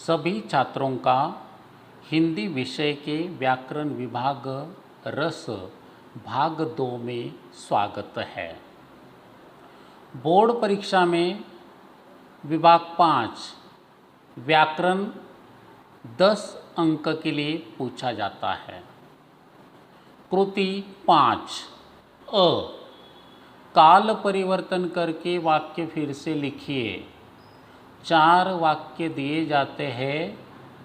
सभी छात्रों का हिंदी विषय के व्याकरण विभाग रस भाग 2 में स्वागत है। बोर्ड परीक्षा में विभाग 5 व्याकरण 10 अंक के लिए पूछा जाता है। कृति 5 अ काल परिवर्तन करके वाक्य फिर से लिखिए। 4 वाक्य दिए जाते हैं,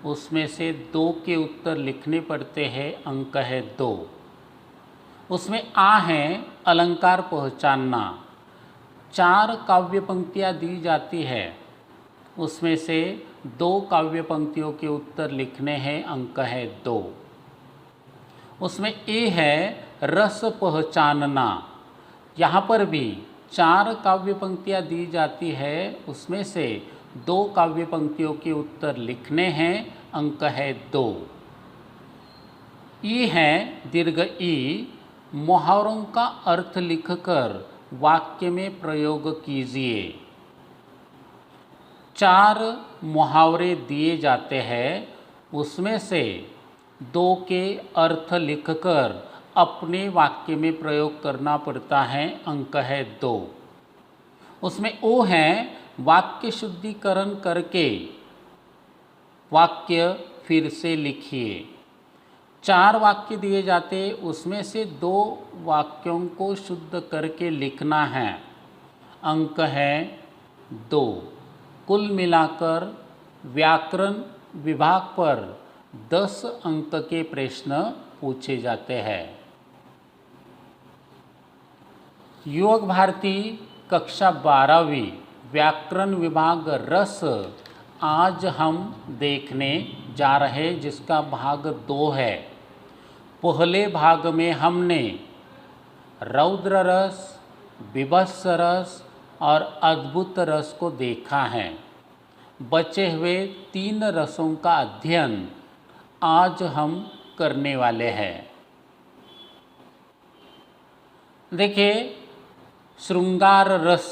उसमें से 2 के उत्तर लिखने पड़ते हैं। अंक है 2। उसमें आ है अलंकार पहचानना। 4 काव्य पंक्तियाँ दी जाती है, उसमें से 2 काव्य पंक्तियों के उत्तर लिखने हैं। अंक है 2। उसमें ए है रस पहचानना। यहाँ पर भी 4 काव्य पंक्तियाँ दी जाती है, उसमें से 2 काव्य पंक्तियों के उत्तर लिखने हैं। अंक है 2। ई है दीर्घ ई। मुहावरों का अर्थ लिखकर वाक्य में प्रयोग कीजिए। 4 मुहावरे दिए जाते हैं, उसमें से 2 के अर्थ लिखकर अपने वाक्य में प्रयोग करना पड़ता है। अंक है 2। उसमें ओ है वाक्य शुद्धिकरण करके वाक्य फिर से लिखिए। 4 वाक्य दिए जाते, उसमें से 2 वाक्यों को शुद्ध करके लिखना है। अंक है 2। कुल मिलाकर व्याकरण विभाग पर 10 अंक के प्रश्न पूछे जाते हैं। युवक भारती कक्षा 12वीं व्याकरण विभाग रस आज हम देखने जा रहे, जिसका भाग 2 है। पहले भाग में हमने रौद्र रस, बीभत्स रस और अद्भुत रस को देखा है। बचे हुए 3 रसों का अध्ययन आज हम करने वाले हैं। देखिए, श्रृंगार रस।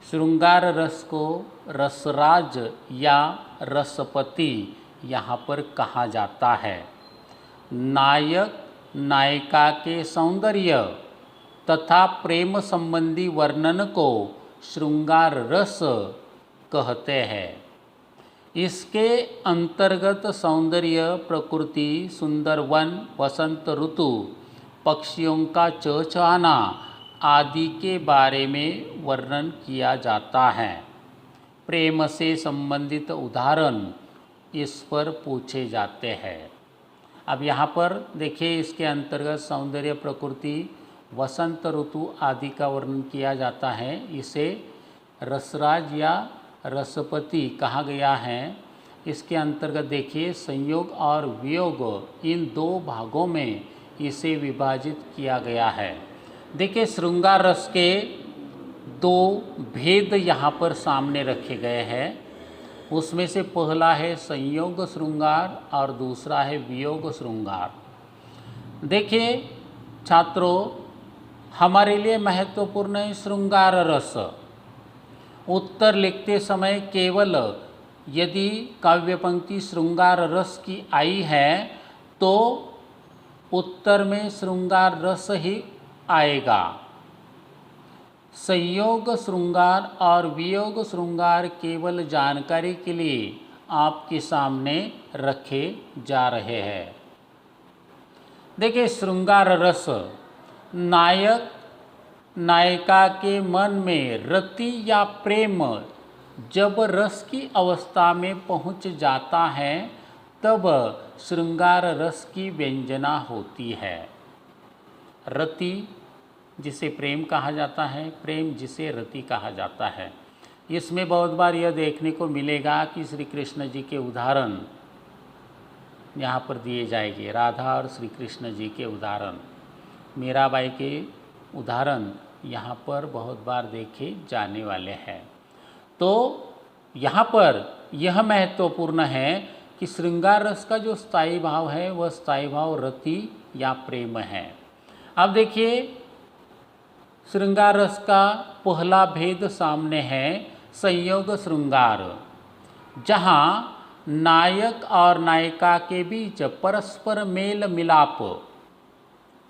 श्रृंगार रस को रसराज या रसपति यहाँ पर कहा जाता है। नायक नायिका के सौंदर्य तथा प्रेम संबंधी वर्णन को श्रृंगार रस कहते हैं। इसके अंतर्गत सौंदर्य, प्रकृति, सुंदर वन, वसंत ऋतु, पक्षियों का चहचहाना आदि के बारे में वर्णन किया जाता है। प्रेम से संबंधित उदाहरण इस पर पूछे जाते हैं। अब यहाँ पर देखिए, इसके अंतर्गत सौंदर्य, प्रकृति, वसंत ऋतु आदि का वर्णन किया जाता है। इसे रसराज या रसपति कहा गया है। इसके अंतर्गत देखिए, संयोग और वियोग इन 2 भागों में इसे विभाजित किया गया है। देखिए, श्रृंगार रस के 2 भेद यहाँ पर सामने रखे गए हैं। उसमें से पहला है संयोग श्रृंगार और दूसरा है वियोग श्रृंगार। देखिए छात्रों, हमारे लिए महत्वपूर्ण है श्रृंगार रस। उत्तर लिखते समय केवल यदि काव्य पंक्ति श्रृंगार रस की आई है तो उत्तर में श्रृंगार रस ही आएगा। संयोग श्रृंगार और वियोग श्रृंगार केवल जानकारी के लिए आपके सामने रखे जा रहे हैं। देखिए, श्रृंगार रस नायक नायिका के मन में रति या प्रेम जब रस की अवस्था में पहुंच जाता है, तब श्रृंगार रस की व्यंजना होती है। रति जिसे प्रेम कहा जाता है, प्रेम जिसे रति कहा जाता है। इसमें बहुत बार यह देखने को मिलेगा कि श्री कृष्ण जी के उदाहरण यहाँ पर दिए जाएंगे। राधा और श्री कृष्ण जी के उदाहरण, मीराबाई के उदाहरण यहाँ पर बहुत बार देखे जाने वाले हैं। तो यहाँ पर यह महत्वपूर्ण है कि श्रृंगार रस का जो स्थायी भाव है वह स्थायी भाव रति या प्रेम है। अब देखिए, श्रृंगार रस का पहला भेद सामने है, संयोग श्रृंगार। जहाँ नायक और नायिका के बीच परस्पर मेल मिलाप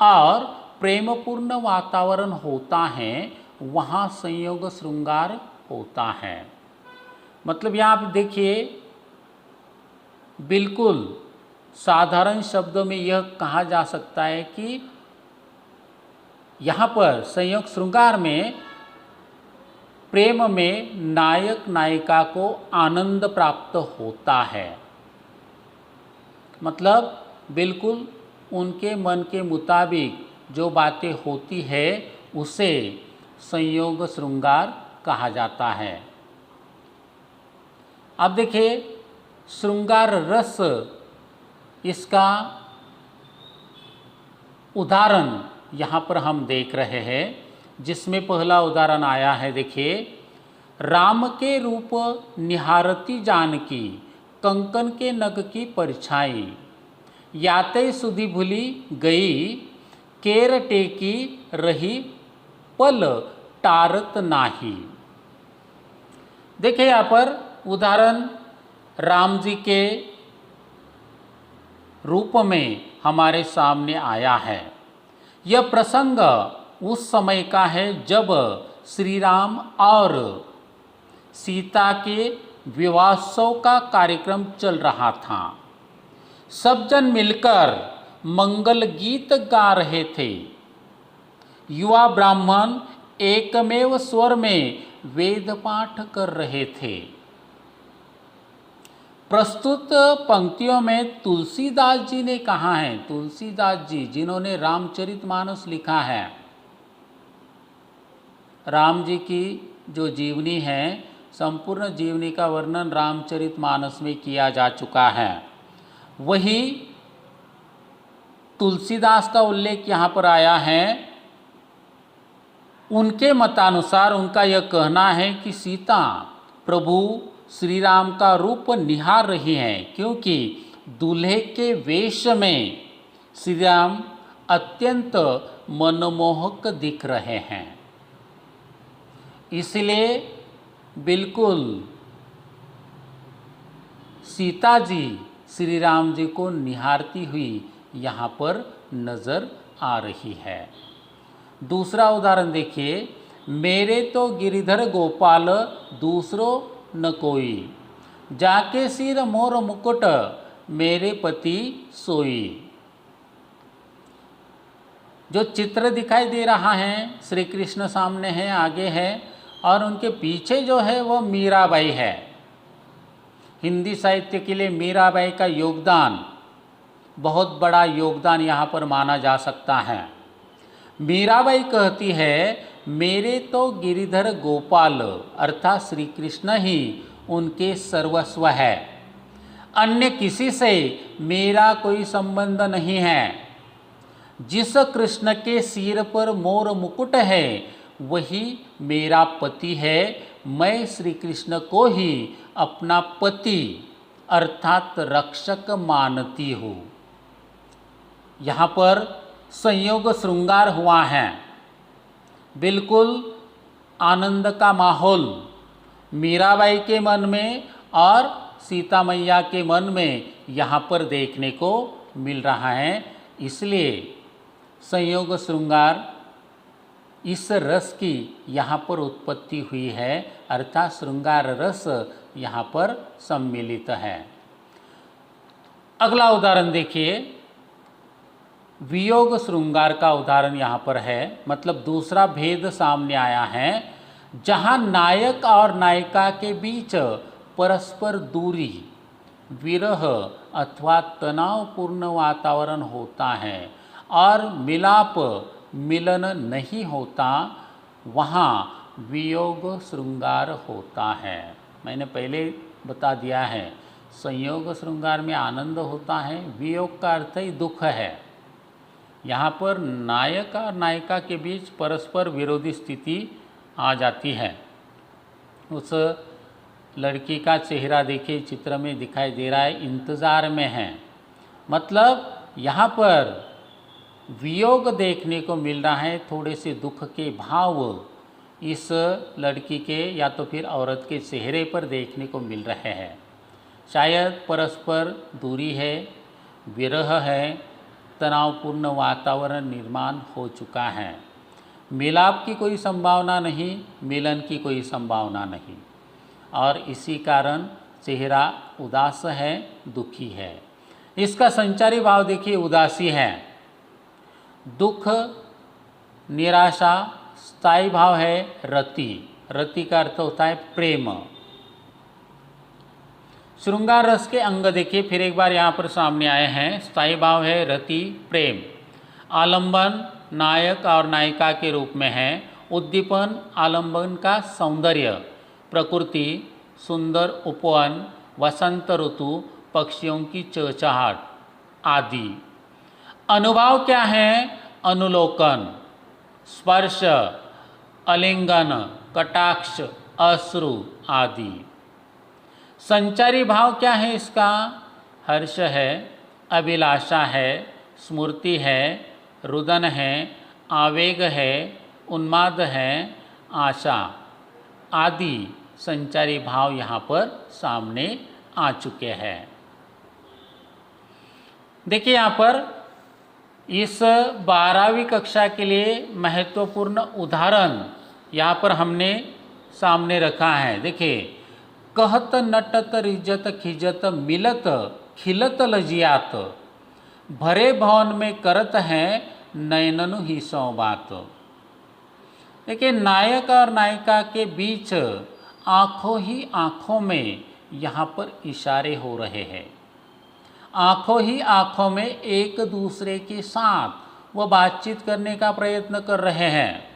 और प्रेमपूर्ण वातावरण होता है, वहाँ संयोग श्रृंगार होता है। मतलब यहाँ आप देखिए, बिल्कुल साधारण शब्दों में यह कहा जा सकता है कि यहाँ पर संयोग श्रृंगार में प्रेम में नायक नायिका को आनंद प्राप्त होता है। मतलब बिल्कुल उनके मन के मुताबिक जो बातें होती है उसे संयोग श्रृंगार कहा जाता है। अब देखिए, श्रृंगार रस, इसका उदाहरण यहाँ पर हम देख रहे हैं, जिसमें पहला उदाहरण आया है। देखिए, राम के रूप निहारती जानकी, कंकन के नग की परछाई, याते सुधि भूली गई, केर टेकी रही पल टारत नाही। देखिए यहाँ पर उदाहरण राम जी के रूप में हमारे सामने आया है। यह प्रसंग उस समय का है जब श्री राम और सीता के विवाहोत्सव का कार्यक्रम चल रहा था। सब जन मिलकर मंगल गीत गा रहे थे। युवा ब्राह्मण एकमेव स्वर में वेद पाठ कर रहे थे। प्रस्तुत पंक्तियों में तुलसीदास जी ने कहा है, तुलसीदास जी जिन्होंने रामचरितमानस लिखा है, राम जी की जो जीवनी है, संपूर्ण जीवनी का वर्णन रामचरितमानस में किया जा चुका है। वही तुलसीदास का उल्लेख यहाँ पर आया है। उनके मतानुसार उनका यह कहना है कि सीता प्रभु श्री राम का रूप निहार रही हैं, क्योंकि दूल्हे के वेश में श्री राम अत्यंत मनमोहक दिख रहे हैं। इसलिए बिल्कुल सीता जी श्री राम जी को निहारती हुई यहाँ पर नजर आ रही है। दूसरा उदाहरण देखिए, मेरे तो गिरिधर गोपाल दूसरो न कोई, जाके सिर मोर मुकुट मेरे पति सोई। जो चित्र दिखाई दे रहा है, श्री कृष्ण सामने है, आगे है, और उनके पीछे जो है वो मीराबाई है। हिंदी साहित्य के लिए मीराबाई का योगदान, बहुत बड़ा योगदान यहाँ पर माना जा सकता है। मीराबाई कहती है, मेरे तो गिरिधर गोपाल अर्थात श्री कृष्ण ही उनके सर्वस्व है, अन्य किसी से मेरा कोई संबंध नहीं है। जिस कृष्ण के सिर पर मोर मुकुट है वही मेरा पति है। मैं श्री कृष्ण को ही अपना पति अर्थात रक्षक मानती हूँ। यहाँ पर संयोग श्रृंगार हुआ है, बिल्कुल आनंद का माहौल मीराबाई के मन में और सीता मैया के मन में यहाँ पर देखने को मिल रहा है। इसलिए संयोग श्रृंगार इस रस की यहाँ पर उत्पत्ति हुई है, अर्थात श्रृंगार रस यहाँ पर सम्मिलित है। अगला उदाहरण देखिए, वियोग श्रृंगार का उदाहरण यहाँ पर है। मतलब दूसरा भेद सामने आया है, जहाँ नायक और नायिका के बीच परस्पर दूरी, विरह अथवा तनावपूर्ण वातावरण होता है और मिलाप मिलन नहीं होता, वहाँ वियोग श्रृंगार होता है। मैंने पहले बता दिया है, संयोग श्रृंगार में आनंद होता है, वियोग का अर्थ ही दुख है। यहाँ पर नायक और नायिका के बीच परस्पर विरोधी स्थिति आ जाती है। उस लड़की का चेहरा देखिए, चित्र में दिखाई दे रहा है, इंतज़ार में है। मतलब यहाँ पर वियोग देखने को मिल रहा है, थोड़े से दुख के भाव इस लड़की के या तो फिर औरत के चेहरे पर देखने को मिल रहे हैं। शायद परस्पर दूरी है, विरह है, तनावपूर्ण वातावरण निर्माण हो चुका है। मिलाप की कोई संभावना नहीं, मिलन की कोई संभावना नहीं, और इसी कारण चेहरा उदास है, दुखी है। इसका संचारी भाव देखिए उदासी है। दुख, निराशा, स्थायी भाव है रति। रति का अर्थ होता है प्रेम। श्रृंगार रस के अंग देखिए फिर एक बार यहाँ पर सामने आए हैं। स्थायी भाव है रति, प्रेम। आलंबन नायक और नायिका के रूप में है। उद्दीपन आलंबन का सौंदर्य, प्रकृति, सुंदर उपवन, वसंत ऋतु, पक्षियों की चहचहाट आदि। अनुभव क्या है? अनुलोकन, स्पर्श, आलिंगन, कटाक्ष, अश्रु आदि। संचारी भाव क्या है इसका? हर्ष है, अभिलाषा है, स्मृति है, रुदन है, आवेग है, उन्माद है, आशा आदि संचारी भाव यहाँ पर सामने आ चुके हैं। देखिए यहाँ पर इस 12वीं कक्षा के लिए महत्वपूर्ण उदाहरण यहाँ पर हमने सामने रखा है। देखिए, कहत नटत रिजत खिजत मिलत खिलत लजियात, भरे भवन में करत हैं नयननु ही सौ बात। देखिए, नायक और नायिका के बीच आँखों ही आँखों में यहाँ पर इशारे हो रहे हैं। आँखों ही आँखों में एक दूसरे के साथ वह बातचीत करने का प्रयत्न कर रहे हैं।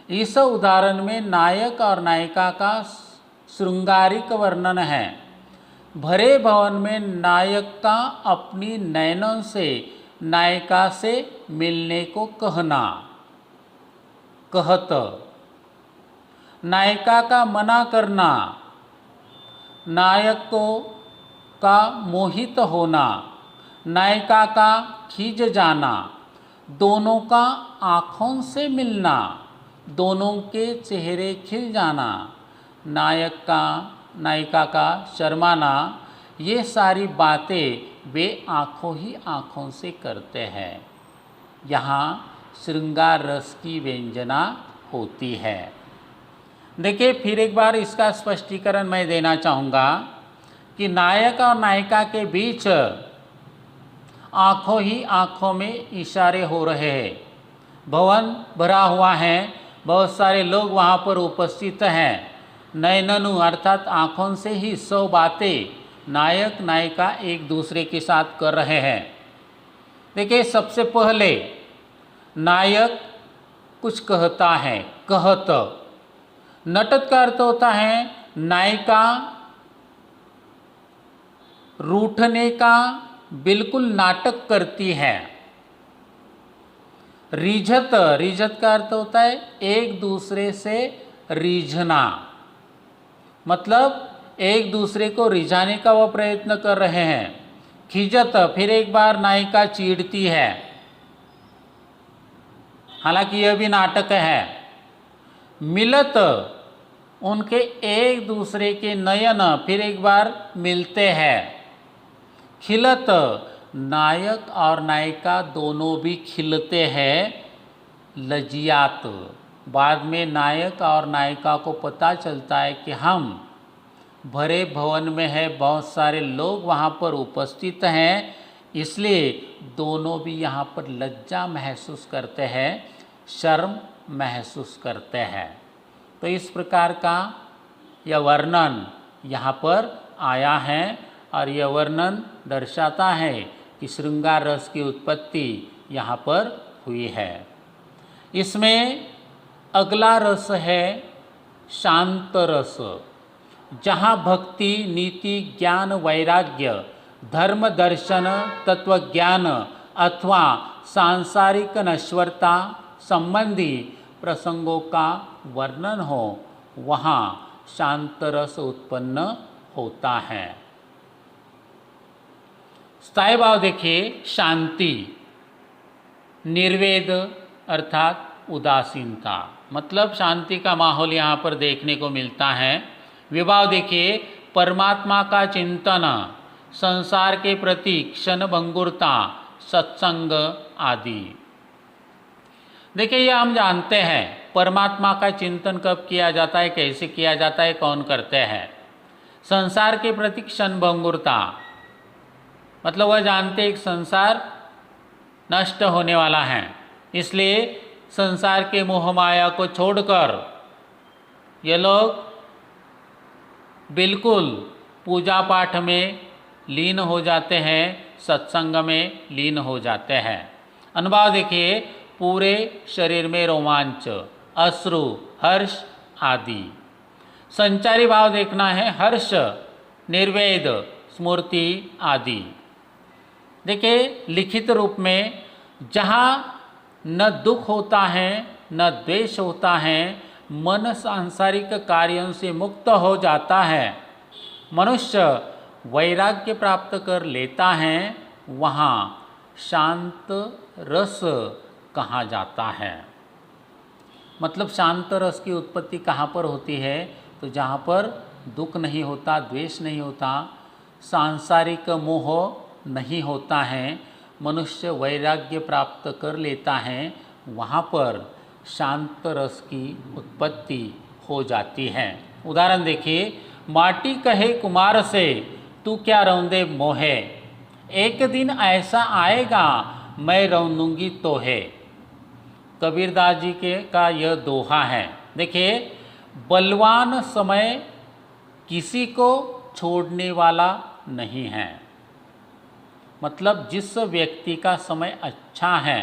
इस उदाहरण में नायक और नायिका का श्रृंगारिक वर्णन है। भरे भवन में नायक का अपनी नयनों से नायिका से मिलने को कहना, कहत। नायिका का मना करना, नायक को का मोहित होना, नायिका का खींच जाना, दोनों का आँखों से मिलना, दोनों के चेहरे खिल जाना, नायक का नायिका का शर्माना, ये सारी बातें वे आँखों ही आँखों से करते हैं। यहाँ श्रृंगार रस की व्यंजना होती है। देखिए, फिर एक बार इसका स्पष्टीकरण मैं देना चाहूँगा कि नायक और नायिका के बीच आँखों ही आँखों में इशारे हो रहे हैं। भवन भरा हुआ है, बहुत सारे लोग वहाँ पर उपस्थित हैं। नयननु अर्थात आँखों से ही 100 बातें नायक नायिका एक दूसरे के साथ कर रहे हैं। देखिए, सबसे पहले नायक कुछ कहता है, कहत। नटत का अर्थ होता है नायिका रूठने का बिल्कुल नाटक करती है। रिझत, रिझत का अर्थ होता है एक दूसरे से रिझना, मतलब एक दूसरे को रिझाने का वह प्रयत्न कर रहे हैं। खिजत, फिर एक बार नायिका चीढ़ती है, हालांकि यह भी नाटक है। मिलत, उनके एक दूसरे के नयन फिर एक बार मिलते हैं। खिलत, नायक और नायिका दोनों भी खिलते हैं। लजियात, बाद में नायक और नायिका को पता चलता है कि हम भरे भवन में है, बहुत सारे लोग वहाँ पर उपस्थित हैं, इसलिए दोनों भी यहाँ पर लज्जा महसूस करते हैं, शर्म महसूस करते हैं। तो इस प्रकार का यह वर्णन यहाँ पर आया है और यह वर्णन दर्शाता है कि श्रृंगार रस की उत्पत्ति यहाँ पर हुई है। इसमें अगला रस है शांत रस, जहाँ भक्ति, नीति, ज्ञान, वैराग्य, धर्म, दर्शन, तत्वज्ञान अथवा सांसारिक नश्वरता संबंधी प्रसंगों का वर्णन हो, वहाँ शांत रस उत्पन्न होता है। स्थायी भाव देखिए, शांति, निर्वेद अर्थात उदासीनता, मतलब शांति का माहौल यहाँ पर देखने को मिलता है। विभाव देखिए, परमात्मा का चिंतन, संसार के प्रति क्षणभंगुरता, सत्संग आदि। देखिए, ये हम जानते हैं परमात्मा का चिंतन कब किया जाता है, कैसे किया जाता है, कौन करते हैं। संसार के प्रति क्षणभंगुरता मतलब वह जानते एक संसार नष्ट होने वाला है, इसलिए संसार के मोह माया को छोड़कर ये लोग बिल्कुल पूजा पाठ में लीन हो जाते हैं, सत्संग में लीन हो जाते हैं। अनुभव देखिए, पूरे शरीर में रोमांच, अश्रु, हर्ष आदि। संचारी भाव देखना है, हर्ष, निर्वेद, स्मृति आदि। देखिए, लिखित रूप में जहाँ न दुख होता है न द्वेष होता है, मन सांसारिक कार्यों से मुक्त हो जाता है, मनुष्य वैराग्य प्राप्त कर लेता है, वहाँ शांत रस कहा जाता है। मतलब शांत रस की उत्पत्ति कहाँ पर होती है? तो जहाँ पर दुख नहीं होता, द्वेष नहीं होता, सांसारिक मोह नहीं होता है, मनुष्य वैराग्य प्राप्त कर लेता है, वहाँ पर शांत रस की उत्पत्ति हो जाती है। उदाहरण देखिए, माटी कहे कुमार से तू क्या रौंदे मोहे, एक दिन ऐसा आएगा मैं रौंदूंगी तोहे। कबीरदास जी के का यह दोहा है। देखिए, बलवान समय किसी को छोड़ने वाला नहीं है। मतलब जिस व्यक्ति का समय अच्छा है,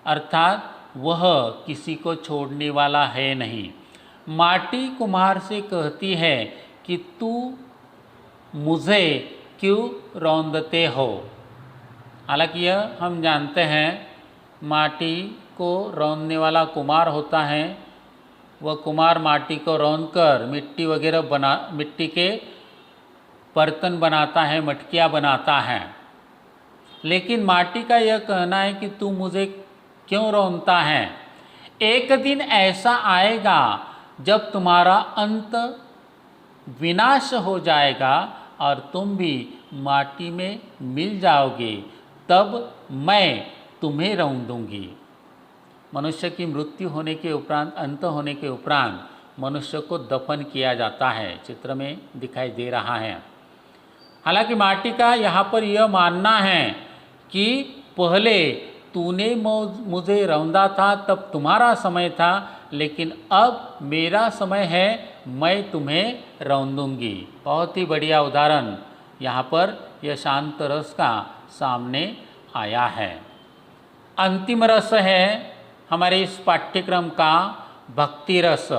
अर्थात वह किसी को छोड़ने वाला है नहीं। माटी कुम्हार से कहती है कि तू मुझे क्यों रौंदते हो। हालांकि यह हम जानते हैं, माटी को रौंदने वाला कुम्हार होता है। वह कुम्हार माटी को रौंदकर मिट्टी वगैरह मिट्टी के बर्तन बनाता है, मटकियाँ बनाता है। लेकिन माटी का यह कहना है कि तू मुझे क्यों रौंदता है, एक दिन ऐसा आएगा जब तुम्हारा अंत विनाश हो जाएगा और तुम भी माटी में मिल जाओगे, तब मैं तुम्हें रौंदूंगी। मनुष्य की मृत्यु होने के उपरांत, अंत होने के उपरांत मनुष्य को दफन किया जाता है, चित्र में दिखाई दे रहा है। हालांकि माटी का यहाँ पर यह मानना है कि पहले तूने मुझे रौंदा था, तब तुम्हारा समय था, लेकिन अब मेरा समय है, मैं तुम्हें रौंदूंगी। बहुत ही बढ़िया उदाहरण यहाँ पर यह शांत रस का सामने आया है। अंतिम रस है हमारे इस पाठ्यक्रम का भक्ति रस।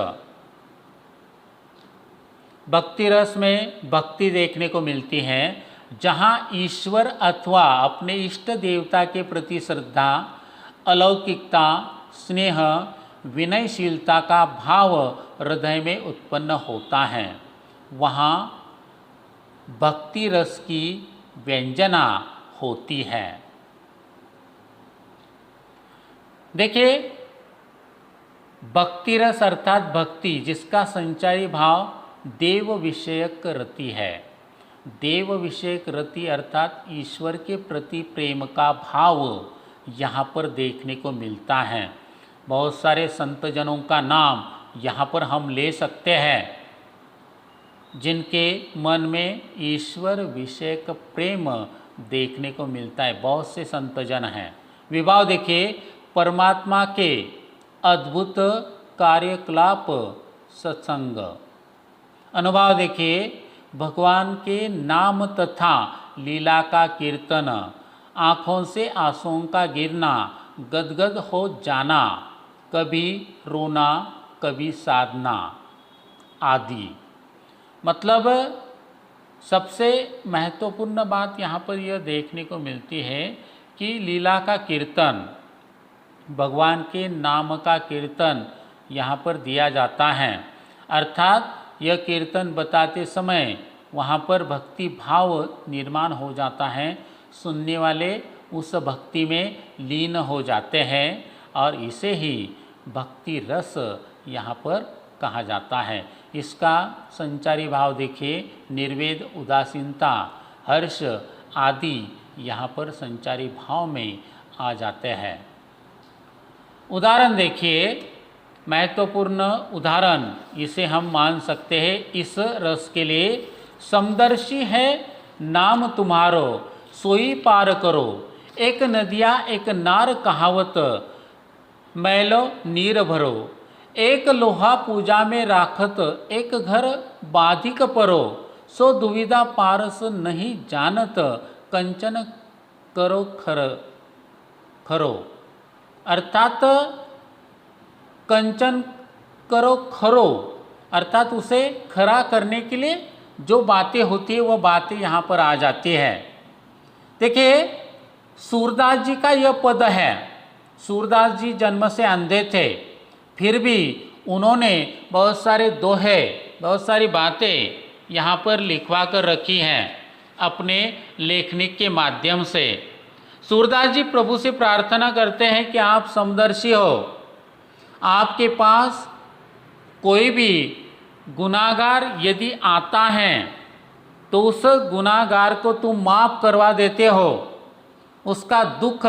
भक्ति रस में भक्ति देखने को मिलती है, जहाँ ईश्वर अथवा अपने इष्ट देवता के प्रति श्रद्धा, अलौकिकता, स्नेह, विनयशीलता का भाव हृदय में उत्पन्न होता है, वहाँ भक्ति रस की व्यंजना होती है। देखिए, भक्ति रस अर्थात भक्ति जिसका संचारी भाव देव विषयक रति है। देव विषयक रति अर्थात ईश्वर के प्रति प्रेम का भाव यहाँ पर देखने को मिलता है। बहुत सारे संत जनों का नाम यहाँ पर हम ले सकते हैं, जिनके मन में ईश्वर विषयक प्रेम देखने को मिलता है। बहुत से संत जन हैं। विभाव देखिए, परमात्मा के अद्भुत कार्यकलाप, सत्संग। अनुभव देखिए, भगवान के नाम तथा लीला का कीर्तन, आँखों से आंसुओं का गिरना, गदगद हो जाना, कभी रोना कभी साधना आदि। मतलब सबसे महत्वपूर्ण बात यहाँ पर यह देखने को मिलती है कि लीला का कीर्तन, भगवान के नाम का कीर्तन यहाँ पर दिया जाता है। अर्थात यह कीर्तन बताते समय वहाँ पर भक्ति भाव निर्माण हो जाता है, सुनने वाले उस भक्ति में लीन हो जाते हैं और इसे ही भक्ति रस यहाँ पर कहा जाता है। इसका संचारी भाव देखिए, निर्वेद, उदासीनता, हर्ष आदि यहाँ पर संचारी भाव में आ जाते हैं। उदाहरण देखिए, महत्वपूर्ण उदाहरण इसे हम मान सकते हैं इस रस के लिए। समदर्शी है नाम तुम्हारो, सोई पार करो, एक नदिया एक नार कहावत, मैलो नीर भरो, एक लोहा पूजा में राखत, एक घर बाधिक परो, सो दुविधा पारस नहीं जानत, कंचन करो खरो। अर्थात कंचन करो खरो, अर्थात उसे खरा करने के लिए जो बातें होती है वह बातें यहाँ पर आ जाती है। देखिए, सूरदास जी का यह पद है। सूरदास जी जन्म से अंधे थे, फिर भी उन्होंने बहुत सारे दोहे, बहुत सारी बातें यहाँ पर लिखवा कर रखी हैं अपने लेखनी के माध्यम से। सूरदास जी प्रभु से प्रार्थना करते हैं कि आप समदर्शी हो, आपके पास कोई भी गुनाहगार यदि आता है तो उस गुनाहगार को तुम माफ़ करवा देते हो, उसका दुख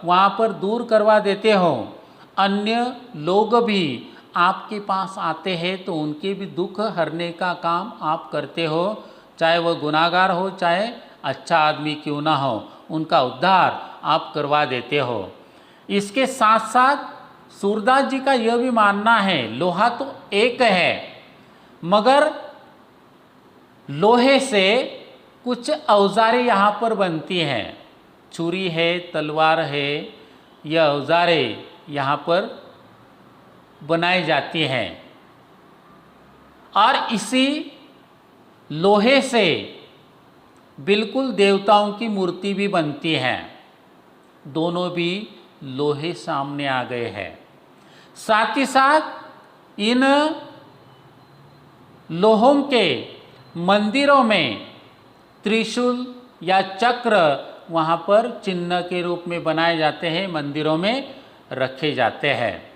वहाँ पर दूर करवा देते हो। अन्य लोग भी आपके पास आते हैं तो उनके भी दुख हरने का काम आप करते हो, चाहे वह गुनाहगार हो चाहे अच्छा आदमी क्यों ना हो, उनका उद्धार आप करवा देते हो। इसके साथ साथ सूरदास जी का यह भी मानना है, लोहा तो एक है मगर लोहे से कुछ औजारें यहाँ पर बनती हैं, छुरी है, तलवार है, यह औजारें यहाँ पर बनाई जाती हैं और इसी लोहे से बिल्कुल देवताओं की मूर्ति भी बनती है। दोनों भी लोहे सामने आ गए हैं। साथ ही साथ इन लोहों के मंदिरों में त्रिशूल या चक्र वहाँ पर चिन्ह के रूप में बनाए जाते हैं, मंदिरों में रखे जाते हैं।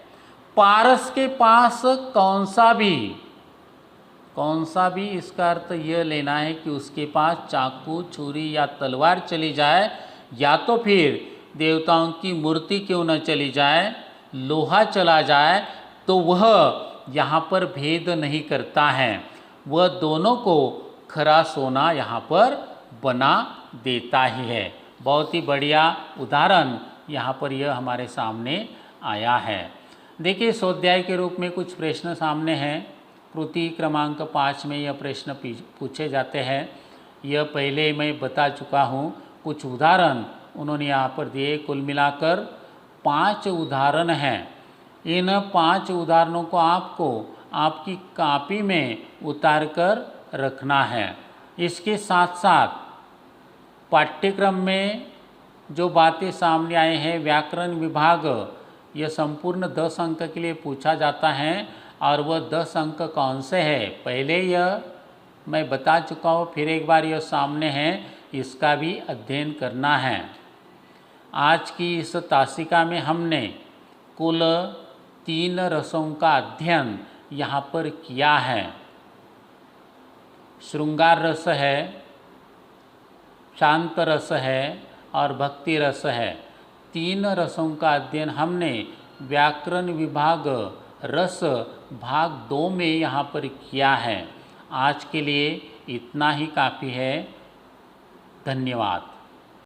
पारस के पास कौन सा भी इसका अर्थ यह लेना है कि उसके पास चाकू, छुरी या तलवार चली जाए या तो फिर देवताओं की मूर्ति क्यों न चली जाए, लोहा चला जाए, तो वह यहाँ पर भेद नहीं करता है, वह दोनों को खरा सोना यहाँ पर बना देता ही है। बहुत ही बढ़िया उदाहरण यहाँ पर यह हमारे सामने आया है। देखिए, स्वाध्याय के रूप में कुछ प्रश्न सामने हैं। कृति क्रमांक 5 में यह प्रश्न पूछे जाते हैं। यह पहले मैं बता चुका हूँ। कुछ उदाहरण उन्होंने यहाँ पर दिए, कुल मिलाकर 5 उदाहरण हैं। इन 5 उदाहरणों को आपको आपकी कॉपी में उतार कर रखना है। इसके साथ साथ पाठ्यक्रम में जो बातें सामने आए हैं, व्याकरण विभाग, यह संपूर्ण 10 अंक के लिए पूछा जाता है और वह 10 अंक कौन से हैं, पहले यह मैं बता चुका हूँ, फिर एक बार यह सामने है, इसका भी अध्ययन करना है। आज की इस तासिका में हमने कुल 3 रसों का अध्ययन यहाँ पर किया है। श्रृंगार रस है, शांत रस है और भक्ति रस है। 3 रसों का अध्ययन हमने व्याकरण विभाग रस भाग 2 में यहाँ पर किया है। आज के लिए इतना ही काफ़ी है। धन्यवाद।